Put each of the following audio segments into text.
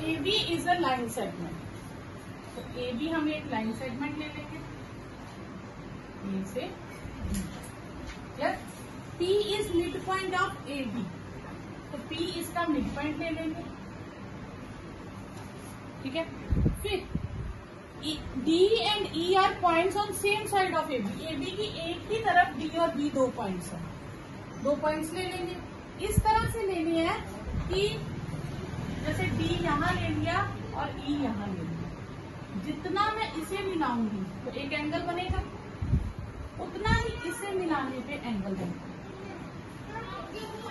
A B is a line segment, तो A B हम एक लाइन सेगमेंट ले लेंगे ए से B. P is mid point of A B, तो पी इसका मिड पॉइंट ले लेंगे, ठीक है। फिर D and E are points on same side of A B, A B की एक ही तरफ डी और बी दो पॉइंट्स हैं, दो पॉइंट्स ले लेंगे। इस तरह से लेनी है कि जैसे डी यहां ले लिया और ई यहां ले लिया, जितना मैं इसे मिलाऊंगी तो एक एंगल बनेगा, उतना ही इसे मिलाने पे एंगल बनेगा,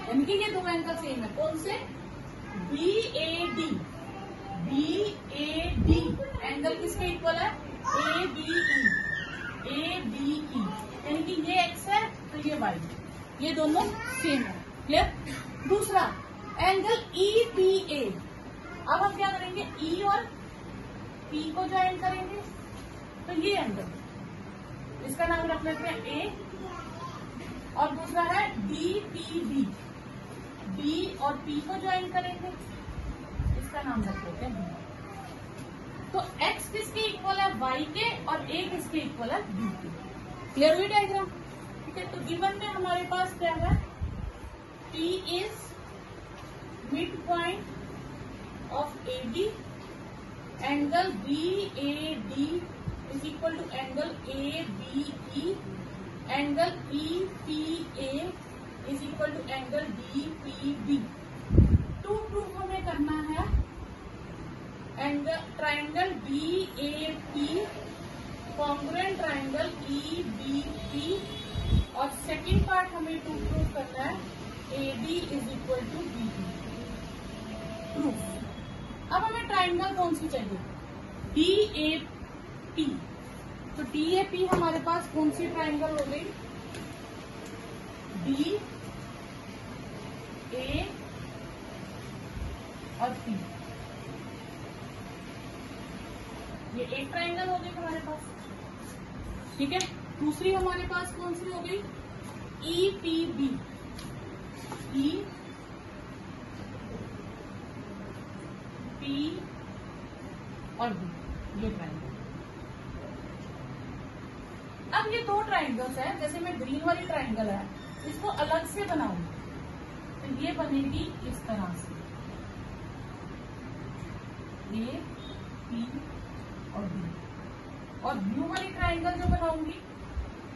यानी कि ये दो एंगल सेम है। कौन से? B A D, B A D angle किसके इक्वल है? A B E, A B ई, यानी कि ये एक्स है तो ये वाई, ये दोनों सेम है। क्लियर? दूसरा एंगल ई पी ए, अब हम क्या करेंगे? ई और पी को ज्वाइन करेंगे, तो ये एंगल, इसका नाम रख लेते हैं ए। और दूसरा है डी पी बी, बी और पी को ज्वाइन करेंगे, इसका नाम रख लेते हैं बी। तो x किसके इक्वल है? y के, और a किसके इक्वल है? b के। क्लियर हुई डायग्राम? ठीक है, तो गिवन में हमारे पास क्या है? P is mid point of A B, angle B A D is equal to angle A B E, angle E P A is equal to angle D P B. To proof हमें करना है angle triangle B A P congruent triangle E B P, और second part हमें to proof करना है A B is equal to B B. Proof. अब हमें triangle कौन सी चाहिए? डी ए पी, तो डी ए पी हमारे पास कौन सी ट्राइंगल हो गई? डी ए और पी, ये एक ट्राइंगल हो गई हमारे पास, ठीक है। दूसरी हमारे पास कौन सी हो गई? E P B, E P और बी, ये ट्राइंगल। अब ये दो ट्राइंगल्स है, जैसे मैं ग्रीन वाली ट्राइंगल है इसको अलग से बनाऊंगी, तो ये बनेगी इस तरह से, ए पी और बी। और ब्लू वाली ट्राइंगल जो बनाऊंगी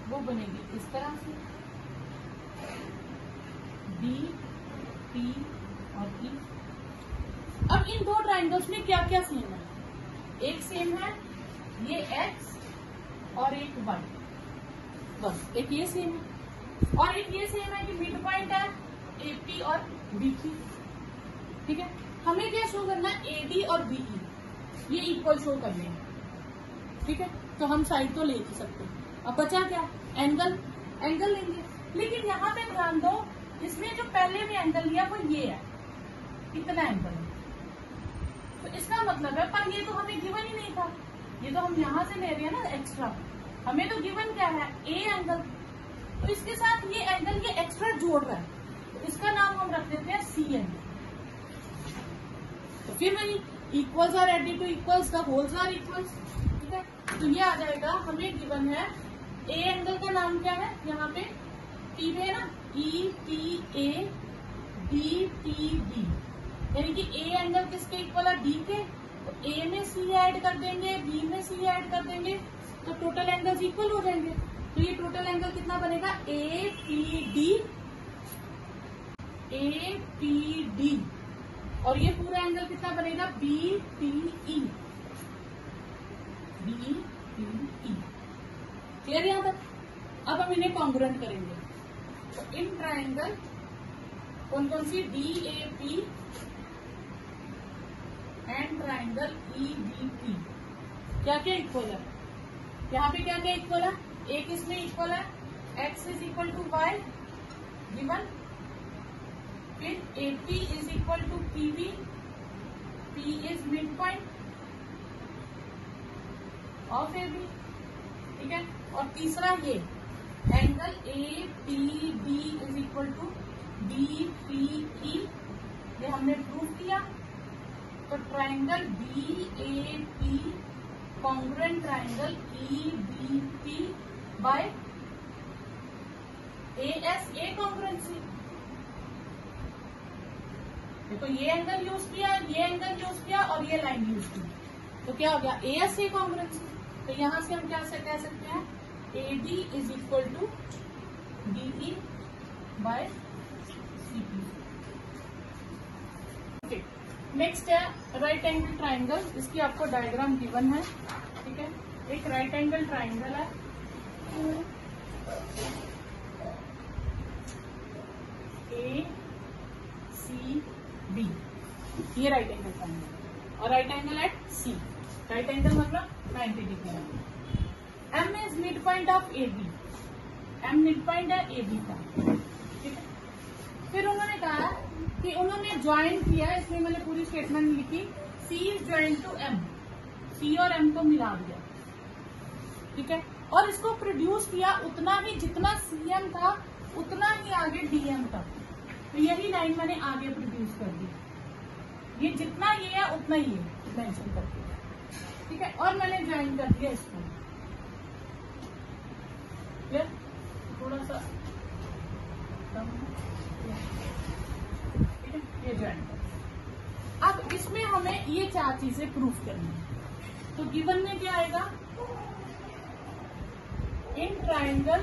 वो बनेगी इस तरह से, बी पी और ई। अब इन दो ट्राइंगल्स में क्या क्या सेम है? एक सेम है ये एक्स और एक वाई, बस एक ये सेम है, और एक ये सेम है कि मिड पॉइंट है ए पी और बी पी, ठीक है। हमें क्या शो करना है? ए डी और बी ई, ये इक्वल शो करने हैं, ठीक है। तो हम साइड तो ले ही सकते हैं। अब बचा क्या? एंगल, एंगल लेंगे। लेकिन यहाँ पे ध्यान दो, इसमें जो पहले भी एंगल लिया वो ये है, इतना एंगल है, तो इसका मतलब है, पर ये तो हमें गिवन ही नहीं था, ये तो हम यहाँ से ले रहे हैं ना एक्स्ट्रा। हमें तो गिवन क्या है? ए एंगल, तो इसके साथ ये एंगल ये एक्स्ट्रा जोड़ रहा है, तो इसका नाम हम रख देते हैं सी एंगल। तो फिर वही equals are added to equals, the wholes are equals, ठीक है। तो ये आ जाएगा, हमें गिवन है ए एंगल का नाम क्या है? यहाँ पे पी है ना, E P A D P B, यानी कि ए एंगल किसके इक्वल है? डी के, तो ए में सी ऐड कर देंगे, बी में सी ऐड कर देंगे, तो टोटल एंगल्स इक्वल हो जाएंगे। तो ये टोटल एंगल कितना बनेगा? A P D, A P D, और ये पूरा एंगल कितना बनेगा? B P E, B P E. Clear यहाँ तक? अब हम इन्हें कॉन्ग्रुएंट करेंगे, तो इन ट्राइंगल कौन कौन सी? D A P and triangle E B P, क्या क्या इक्वल है? यहाँ पे क्या क्या इक्वल है? एक इसमें इक्वल है X is equal to Y given, फिर A P is equal to P B, P is mid point of A B, ठीक है। और तीसरा ये angle A P B is equal to D P E, ये हमने prove किया। तो triangle BAP congruent triangle EBP by ASA congruency. देखो ये एंगल यूज किया, ये एंगल यूज किया और ये लाइन यूज की, तो क्या हो गया ASA कॉन्ग्रुएंसी। तो यहां से हम क्या कह सकते हैं, AD is equal to DE by CP। Next है राइट एंगल ट्राइंगल। इसकी आपको डायग्राम गिवन है, ठीक है। एक राइट एंगल ट्राइंगल है, ACB, ये राइट एंगल ट्राइंगल और right angle at C। Right angle मतलब 90 degree. M is mid point of AB, M mid point है AB का, ठीक है। फिर उन्होंने कहा कि उन्होंने ज्वाइन किया, इसलिए मैंने पूरी स्टेटमेंट लिखी, C is join to M, C और M को मिला दिया, ठीक है। और इसको प्रोड्यूस किया उतना ही जितना CM था उतना ही आगे DM तक। तो यही लाइन मैंने आगे प्रोड्यूस कर दी, ये जितना ये है उतना ही है मेंशन करके, ठीक है। और मैंने ज्वाइन कर दिया इसको, क्लियर, थोड़ा सा ठीक है, ये ज्वाइन कर। अब इसमें हमें ये 4 चीजें प्रूफ करनी है। तो गिवन में क्या आएगा, in triangle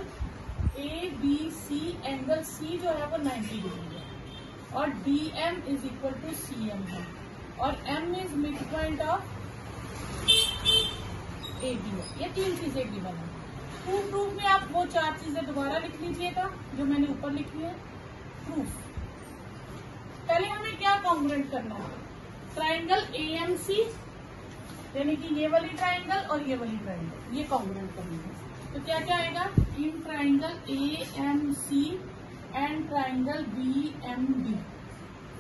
ABC angle C जो है वो 90 डिग्री है और DM is equal to CM है और M is mid point of AB है। ये 3 चीजें गिवन है। प्रूफ में आप वो 4 चीजें दोबारा लिख लीजिएगा जो मैंने ऊपर लिखी है। प्रूफ पहले हमें क्या कॉन्ग्रुएंट करना है, ट्राइंगल AMC यानी कि ये वाली ट्राइंगल और ये वाली ट्राइंगल, ये कॉन्ग्रुएंट करनी है। तो क्या क्या आएगा, in triangle AMC and triangle BMD,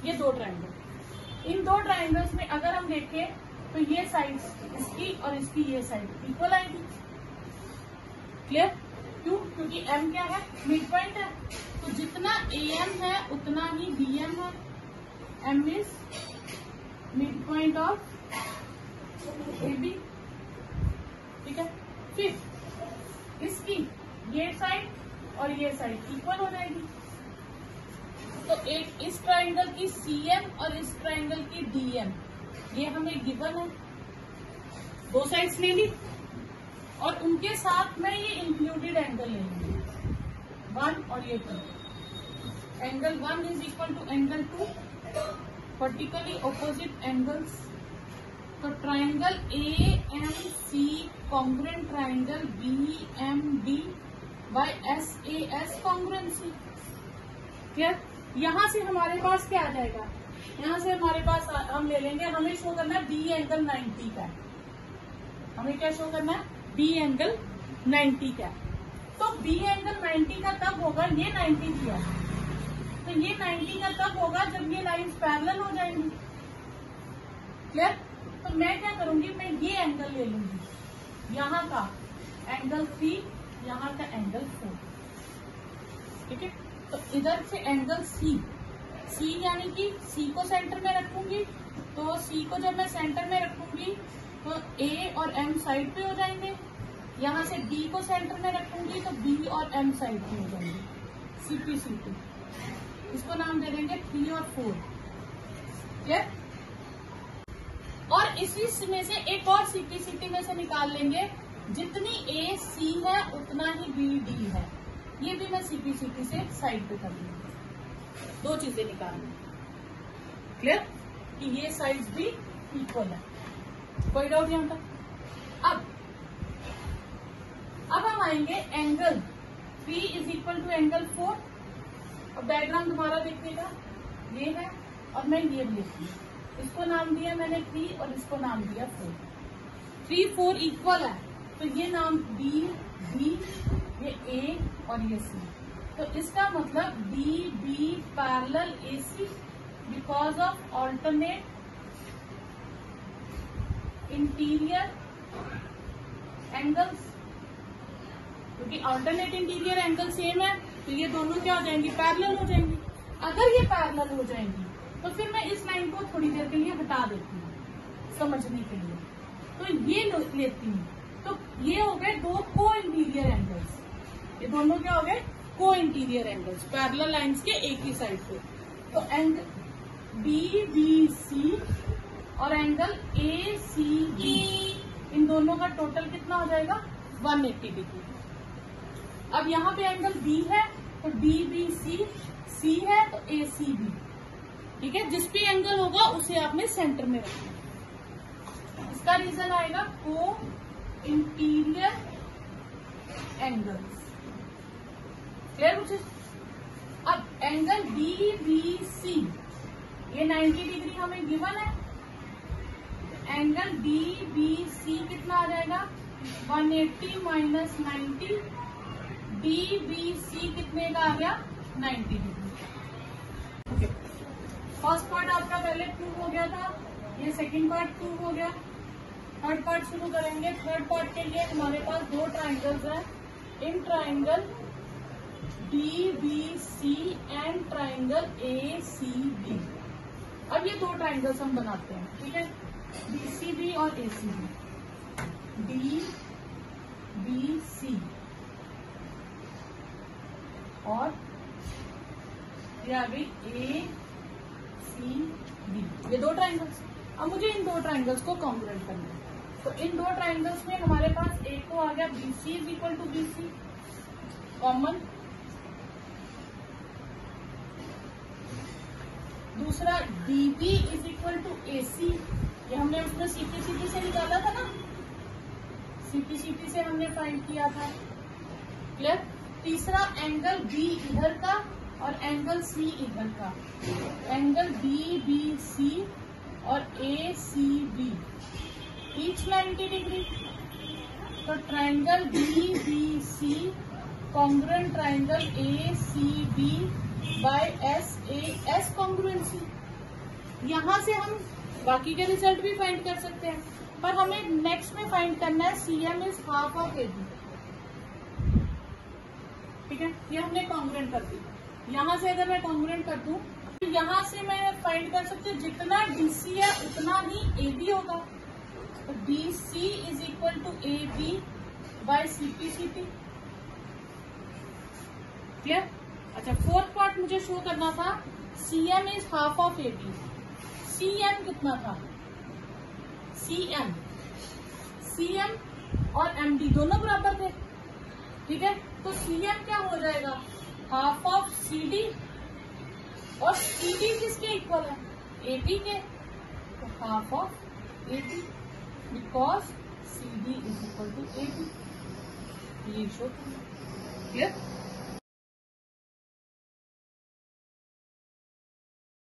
ये 2 ट्राइंगल। इन 2 ट्राइंगल्स में अगर हम देखें तो ये साइड इसकी और इसकी ये साइड इक्वल आएगी, क्लियर। क्यों, क्योंकि M क्या है, मिड पॉइंट है, तो जितना AM है उतना ही BM है। M is mid point of AB, ठीक है। फिर इसकी ये साइड और ये साइड इक्वल हो जाएगी, तो एक इस ट्राइंगल की CM और इस ट्राइंगल की DM, ये हमें गिवन है, 2 साइड्स ले ली और उनके साथ में ये इंक्लूडेड एंगल ले लेंगे 1 और ये 2। Angle 1 is equal to angle 2, vertically opposite angles. तो triangle AMC congruent triangle BMD by SAS congruency, clear. यहां से हमारे पास क्या आ जाएगा, यहां से हमारे पास हम ले लेंगे, हमें शो करना है B एंगल 90 का, हमें क्या शो करना है, B एंगल 90 का। तो B एंगल 90 का तब होगा, ये 90 किया, तो ये 90 का तब होगा जब ये लाइंस पैरेलल हो जाएंगी, क्लियर। तो मैं क्या करूंगी, मैं ये एंगल ले लूंगी, यहाँ का एंगल 3, यहाँ का एंगल 4, ठीक है। तो इधर से एंगल C यानी कि C को सेंटर में रखूंगी, तो C को जब मैं सेंटर में रखूंगी तो A और M साइड पे हो जाएंगे। यहाँ से D को सेंटर में रखूंगी तो B और M साइड पे हो जाएंगे, CP इसको नाम दे देंगे 3 और 4, क्लियर। और इसी में से एक और CP में से निकाल लेंगे, जितनी AC है उतना ही BD है, ये भी मैं CP से साइड पे कर लूंगी। 2 चीजें निकाल लूंगी, क्लियर, कि ये साइड्स भी इक्वल है। कोई डाउट यहाँ तक। अब हम आएंगे angle 3 is equal to angle 4। अब डायग्राम दोबारा देखिएगा, ये है और मैं ये भी लिखती हूँ, इसको नाम दिया मैंने 3 और इसको नाम दिया 4। 3 4 इक्वल है, तो ये नाम B B, ये A और ये C। तो इसका मतलब DB parallel AC because of alternate interior angles. क्योंकि ऑल्टरनेट इंटीरियर एंगल सेम है तो ये दोनों क्या हो जाएंगी, पैरेलल हो जाएंगी। अगर ये पैरेलल हो जाएंगी तो फिर मैं इस लाइन को थोड़ी देर के लिए हटा देती हूँ, समझने के लिए। तो ये लेती हूँ, तो ये हो गए दो को इंटीरियर एंगल्स। ये दोनों क्या हो गए? को इंटीरियर एंगल्स, पैरेलल लाइंस के एक ही साइड पे। तो एंगल बीबीसी और एंगल एसीबी, इन दोनों का टोटल कितना हो जाएगा? 180 डिग्री। अब यहाँ पे एंगल बी है तो डीबीसी, सी है तो एसीबी, ठीक है। जिस भी एंगल होगा उसे आपने सेंटर में रखना। इसका रीजन आएगा को इंटीरियर एंगल्स। क्लियर मुझे? अब एंगल डीबीसी, ये 90 डिग्री हमें गिवन है। एंगल डीबीसी कितना आ जाएगा? 180 माइनस 90, डीबीसी कितने का आ गया? 90 डिग्री। ओके, फर्स्ट पार्ट आपका पहले प्रूव हो गया था, ये सेकंड पार्ट प्रूव हो गया। थर्ड पार्ट शुरू करेंगे। थर्ड पार्ट के लिए हमारे पास दो ट्राइंगल्स हैं, in triangle DBC and triangle ACB. अब ये दो ट्राइंगल्स हम बनाते हैं, ठीक है, बीसीबी और एसीबी। डीबीसी और ये आ गई एसीबी, ये दो ट्राइंगल्स। अब मुझे इन दो ट्राइंगल्स को कॉन्ग्रुएंट करना है। तो इन दो ट्राइंगल्स में हमारे पास एक तो आ गया BC is equal to BC common, दूसरा DB is equal to AC, ये हमने उसमें सीपीसीटी से निकाला था ना, सीपीसीटी से हमने फाइंड किया था। क्लियर? तीसरा एंगल बी इधर का और एंगल सी इधर का, एंगल डीबीसी और एसीबी ईच 90 डिग्री। तो triangle DBC congruent triangle ACB by S congruency. यहां से हम बाकी के रिजल्ट भी फाइंड कर सकते हैं, पर हमें नेक्स्ट में फाइंड करना है CM is half of AB, ठीक है। ये हमने कॉन्ग्रुएंट कर दी। यहां से अगर मैं कॉन्ग्रुएंट कर दूं तो यहां से मैं फाइंड कर सकती हूँ जितना डीसी है उतना ही एबी होगा। तो DC is equal to AB by CPCT. Clear? अच्छा, फोर्थ पार्ट मुझे शो करना था, CM is half of AB. CM कितना था? सीएम और एमडी दोनों बराबर थे, ठीक है। तो सीएम क्या हो जाएगा? हाफ ऑफ सीडी, और सीडी किसके इक्वल है? एबी के। तो half of AB because CD is equal to AB, ये शो। क्लियर?